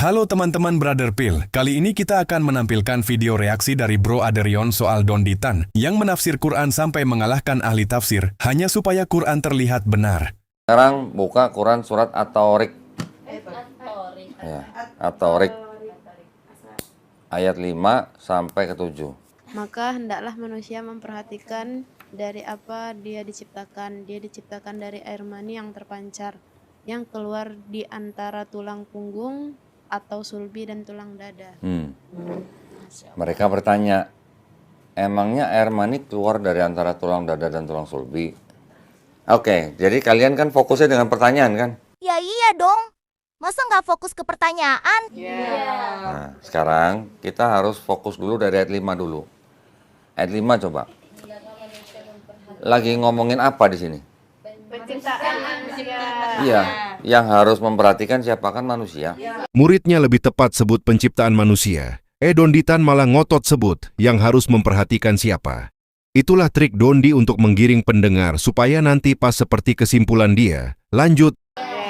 Halo teman-teman Brother Pil, kali ini kita akan menampilkan video reaksi dari Bro Aderion soal Donditan yang menafsir Quran sampai mengalahkan ahli tafsir hanya supaya Quran terlihat benar. Sekarang buka Quran surat At-Tariq. Ya, At-Tariq. Ayat 5 sampai ke 7. Maka hendaklah manusia memperhatikan dari apa dia diciptakan. Dia diciptakan dari air mani yang terpancar, yang keluar di antara tulang punggung atau sulbi dan tulang dada. Mereka bertanya, emangnya air mani keluar dari antara tulang dada dan tulang sulbi? Oke, jadi kalian kan fokusnya dengan pertanyaan kan? Ya iya dong. Masa nggak fokus ke pertanyaan? Nah, sekarang kita harus fokus dulu dari ayat 5 dulu. Ayat 5 coba. Lagi ngomongin apa di sini? Penciptaan manusia. Iya, yang harus memperhatikan siapa kan manusia. Muridnya lebih tepat sebut penciptaan manusia. Donditan malah ngotot sebut yang harus memperhatikan siapa. Itulah trik Dondi untuk menggiring pendengar supaya nanti pas seperti kesimpulan dia. Lanjut.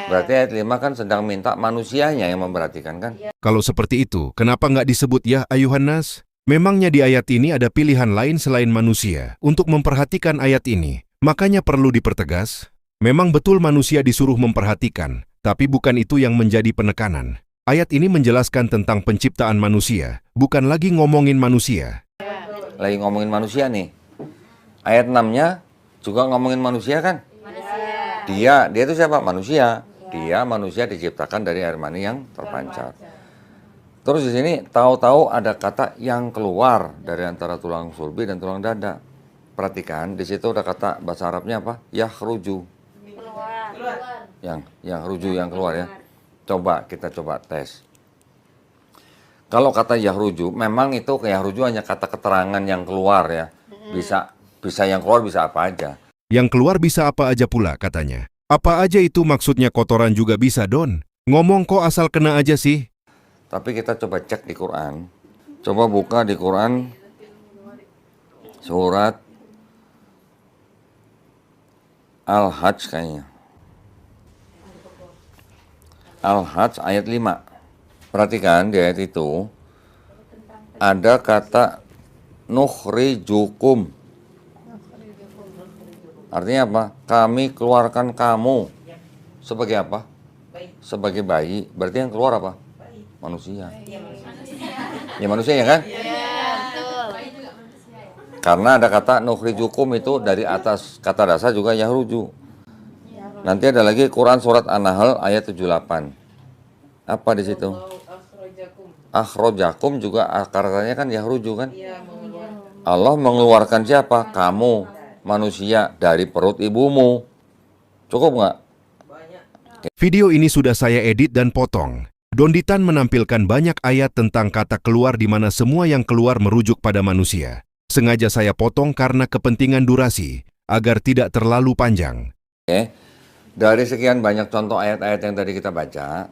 Berarti ayat 5 kan sedang minta manusianya yang memperhatikan kan? Kalau seperti itu, kenapa nggak disebut ya ayuhan nas? Memangnya di ayat ini ada pilihan lain selain manusia untuk memperhatikan ayat ini. Makanya perlu dipertegas. Memang betul manusia disuruh memperhatikan, tapi bukan itu yang menjadi penekanan. Ayat ini menjelaskan tentang penciptaan manusia, bukan lagi ngomongin manusia. Lagi ngomongin manusia nih. Ayat 6-nya juga ngomongin manusia kan? Dia itu siapa? Manusia. Dia manusia diciptakan dari air mani yang terpancar. Terus di sini tahu-tahu ada kata yang keluar dari antara tulang sulbi dan tulang dada. Perhatikan di situ ada kata bahasa Arabnya apa? Yakhruju. Yang ruju yang keluar ya. Coba kita tes. Kalau kata yahruju, memang itu yahruju hanya kata keterangan yang keluar ya. Bisa yang keluar bisa apa aja. Yang keluar bisa apa aja pula katanya. Apa aja itu maksudnya kotoran juga bisa Don. Ngomong kok asal kena aja sih. Tapi kita coba cek di Quran. Coba buka di Quran surat Al-Hajj kayaknya. Al-Hajj ayat 5. Perhatikan di ayat itu ada kata nukhrijukum. Artinya apa? Kami keluarkan kamu. Sebagai apa? Sebagai bayi. Berarti yang keluar apa? Manusia. Ya manusia ya kan? Karena ada kata nukhrijukum itu dari atas kata dasar juga yahruju. Nanti ada lagi Quran surat An-Nahl ayat 78. Apa di situ? Akhrojakum juga akarnya kan yahruju kan? Allah mengeluarkan siapa? Kamu manusia dari perut ibumu. Cukup nggak? Video ini sudah saya edit dan potong. Donditan menampilkan banyak ayat tentang kata keluar di mana semua yang keluar merujuk pada manusia. Sengaja saya potong karena kepentingan durasi, agar tidak terlalu panjang. Oke. Dari sekian banyak contoh ayat-ayat yang tadi kita baca,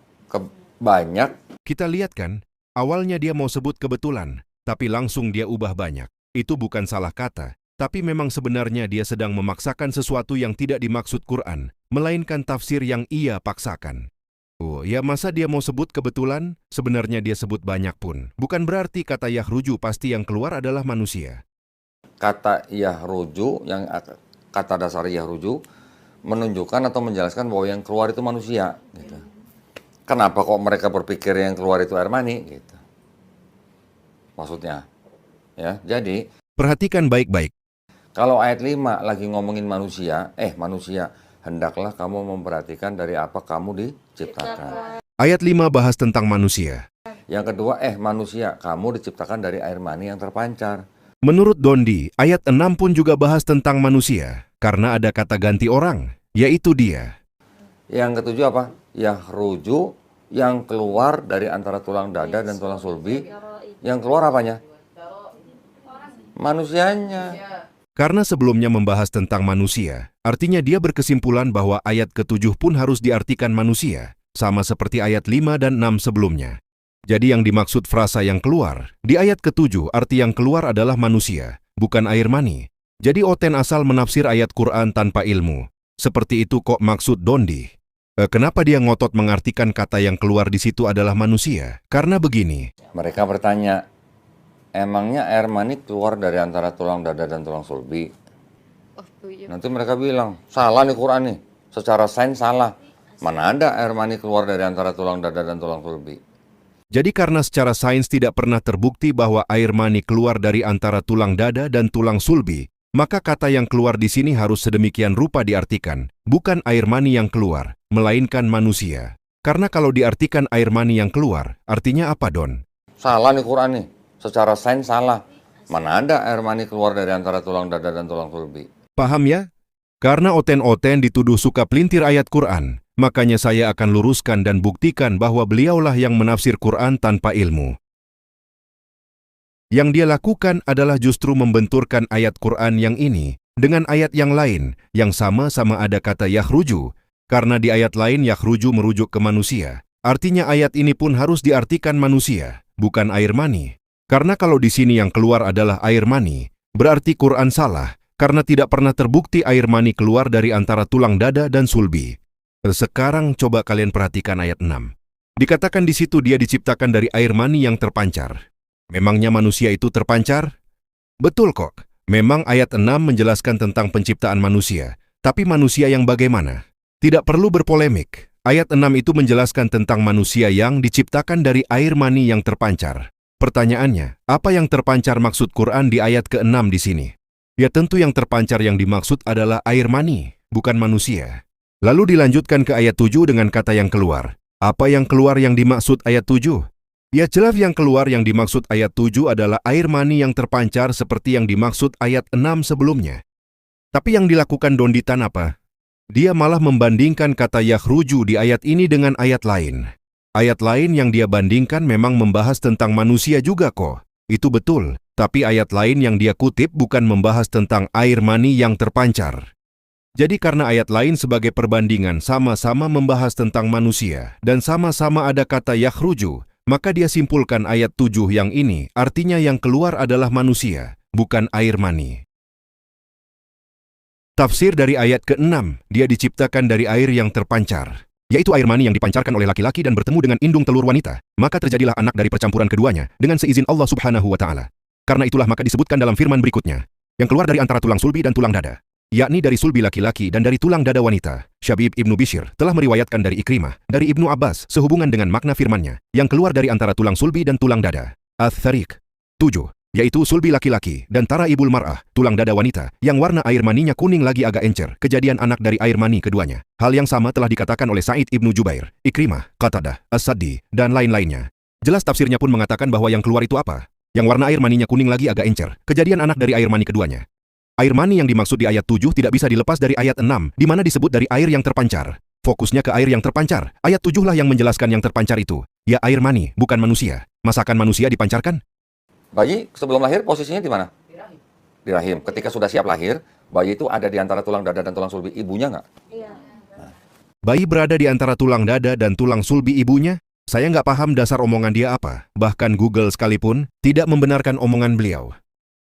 banyak. Kita lihat kan, awalnya dia mau sebut kebetulan, tapi langsung dia ubah banyak. Itu bukan salah kata, tapi memang sebenarnya dia sedang memaksakan sesuatu yang tidak dimaksud Quran, melainkan tafsir yang ia paksakan. Oh, ya masa dia mau sebut kebetulan? Sebenarnya dia sebut banyak pun. Bukan berarti kata yahruju pasti yang keluar adalah manusia. Kata yahruju, yang kata dasar yahruju, menunjukkan atau menjelaskan bahwa yang keluar itu manusia. Gitu. Kenapa kok mereka berpikir yang keluar itu air mani? Gitu. Maksudnya. Ya, jadi Perhatikan baik-baik. kalau ayat 5 lagi ngomongin manusia, hendaklah kamu memperhatikan dari apa kamu diciptakan. Ayat 5 bahas tentang manusia. Yang kedua, manusia, kamu diciptakan dari air mani yang terpancar. Menurut Dondi, ayat 6 pun juga bahas tentang manusia, karena ada kata ganti orang, yaitu dia. Yang ketujuh apa? Yahruju, yang keluar dari antara tulang dada dan tulang sulbi. Yang keluar apanya? Manusianya. Karena sebelumnya membahas tentang manusia, artinya dia berkesimpulan bahwa ayat ke-7 pun harus diartikan manusia, sama seperti ayat 5 dan 6 sebelumnya. Jadi yang dimaksud frasa yang keluar, di ayat ke-7 arti yang keluar adalah manusia, bukan air mani. Jadi Oten asal menafsir ayat Quran tanpa ilmu. Seperti itu kok maksud Dondi. Kenapa dia ngotot mengartikan kata yang keluar di situ adalah manusia? Karena begini, Mereka bertanya, emangnya air mani keluar dari antara tulang dada dan tulang sulbi? Nanti mereka bilang, salah nih Quran nih. Secara sains salah. Mana ada air mani keluar dari antara tulang dada dan tulang sulbi? jadi karena secara sains tidak pernah terbukti bahwa air mani keluar dari antara tulang dada dan tulang sulbi, maka kata yang keluar di sini harus sedemikian rupa diartikan, bukan air mani yang keluar, melainkan manusia. Karena kalau diartikan air mani yang keluar, artinya apa, Don? Salah nih Quran nih. Secara sains salah. Mana ada air mani keluar dari antara tulang dada dan tulang sulbi? Paham ya? Karena oten-oten dituduh suka pelintir ayat Quran, makanya saya akan luruskan dan buktikan bahwa beliaulah yang menafsir Quran tanpa ilmu. Yang dia lakukan adalah justru membenturkan ayat Quran yang ini dengan ayat yang lain yang sama-sama ada kata yakhruju, karena di ayat lain yakhruju merujuk ke manusia. Artinya ayat ini pun harus diartikan manusia, bukan air mani. Karena kalau di sini yang keluar adalah air mani, berarti Quran salah, karena tidak pernah terbukti air mani keluar dari antara tulang dada dan sulbi. Sekarang coba kalian perhatikan ayat 6. Dikatakan di situ dia diciptakan dari air mani yang terpancar. Memangnya manusia itu terpancar? Betul kok. Memang ayat 6 menjelaskan tentang penciptaan manusia. Tapi manusia yang bagaimana? Tidak perlu berpolemik. Ayat 6 itu menjelaskan tentang manusia yang diciptakan dari air mani yang terpancar. Pertanyaannya, apa yang terpancar maksud Quran di ayat ke-6 di sini? Ya tentu yang terpancar yang dimaksud adalah air mani, bukan manusia. Lalu dilanjutkan ke ayat 7 dengan kata yang keluar. Apa yang keluar yang dimaksud ayat 7? Ya jelas yang keluar yang dimaksud ayat 7 adalah air mani yang terpancar seperti yang dimaksud ayat 6 sebelumnya. Tapi yang dilakukan Don Ditan apa? Dia malah membandingkan kata yakhruju di ayat ini dengan ayat lain. Ayat lain yang dia bandingkan memang membahas tentang manusia juga kok. Itu betul, tapi ayat lain yang dia kutip bukan membahas tentang air mani yang terpancar. Jadi karena ayat lain sebagai perbandingan sama-sama membahas tentang manusia dan sama-sama ada kata yakhruju, maka dia simpulkan ayat 7 yang ini artinya yang keluar adalah manusia, bukan air mani. Tafsir dari ayat ke-6, dia diciptakan dari air yang terpancar, yaitu air mani yang dipancarkan oleh laki-laki dan bertemu dengan indung telur wanita, maka terjadilah anak dari percampuran keduanya dengan seizin Allah Subhanahu wa Ta'ala. Karena itulah maka disebutkan dalam firman berikutnya, yang keluar dari antara tulang sulbi dan tulang dada, yakni dari sulbi laki-laki dan dari tulang dada wanita. Syabib Ibnu Bishr telah meriwayatkan dari Ikrimah, dari Ibnu Abbas, sehubungan dengan makna firmannya, yang keluar dari antara tulang sulbi dan tulang dada. Ats-Tsariq 7, yaitu sulbi laki-laki dan taraibul mar'ah, tulang dada wanita, yang warna air maninya kuning lagi agak encer, kejadian anak dari air mani keduanya. Hal yang sama telah dikatakan oleh Sa'id Ibnu Jubair, Ikrimah, Qatadah, As-Saddi, dan lain-lainnya. Jelas tafsirnya pun mengatakan bahwa yang keluar itu apa? Yang warna air maninya kuning lagi agak encer, kejadian anak dari air mani keduanya. Air mani yang dimaksud di ayat 7 tidak bisa dilepas dari ayat 6, di mana disebut dari air yang terpancar. Fokusnya ke air yang terpancar. Ayat 7 lah yang menjelaskan yang terpancar itu. Ya air mani, bukan manusia. Masakan manusia dipancarkan? Bayi sebelum lahir posisinya di mana? Di rahim. Ketika sudah siap lahir, bayi itu ada di antara tulang dada dan tulang sulbi ibunya nggak? Iya. Bayi berada di antara tulang dada dan tulang sulbi ibunya? Saya nggak paham dasar omongan dia apa. Bahkan Google sekalipun tidak membenarkan omongan beliau.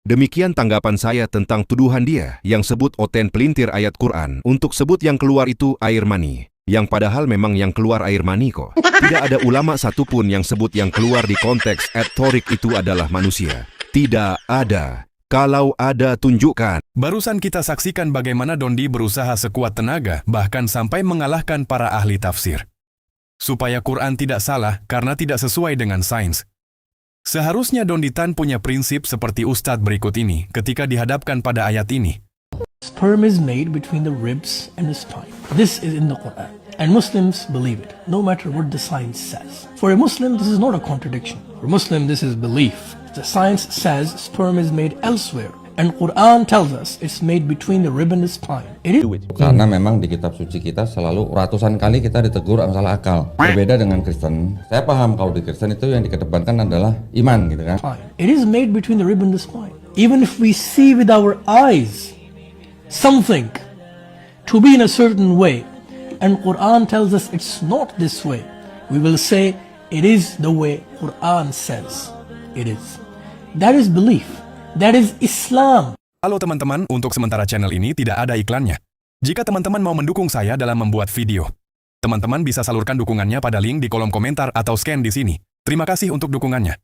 Demikian tanggapan saya tentang tuduhan dia yang sebut oten pelintir ayat Quran untuk sebut yang keluar itu air mani. Yang padahal memang yang keluar air mani kok. Tidak ada ulama satupun yang sebut yang keluar di konteks at-Thoriq itu adalah manusia. Tidak ada. Kalau ada, tunjukkan. Barusan kita saksikan bagaimana Dondi berusaha sekuat tenaga, bahkan sampai mengalahkan para ahli tafsir. Supaya Quran tidak salah karena tidak sesuai dengan sains. Seharusnya Don Ditan punya prinsip seperti Ustadz berikut ini ketika dihadapkan pada ayat ini. Sperm is made between the ribs and the spine. This is in the Quran. And Muslims believe it, no matter what the science says. For a Muslim, this is not a contradiction. For a Muslim, this is belief. The science says sperm is made elsewhere. And Quran tells us it's made between the rib and the spine. It is. Karena memang di kitab suci kita selalu ratusan kali kita ditegur masalah akal. Berbeda dengan Kristen. Saya paham kalau di Kristen itu yang dikedepankan adalah iman gitu kan. It is made between the rib and the spine. Even if we see with our eyes something to be in a certain way, and Quran tells us it's not this way, we will say it is the way Quran says it is. That is belief. That is Islam. Halo teman-teman, untuk sementara channel ini tidak ada iklannya. Jika teman-teman mau mendukung saya dalam membuat video, Teman-teman bisa salurkan dukungannya pada link di kolom komentar atau scan di sini. Terima kasih untuk dukungannya.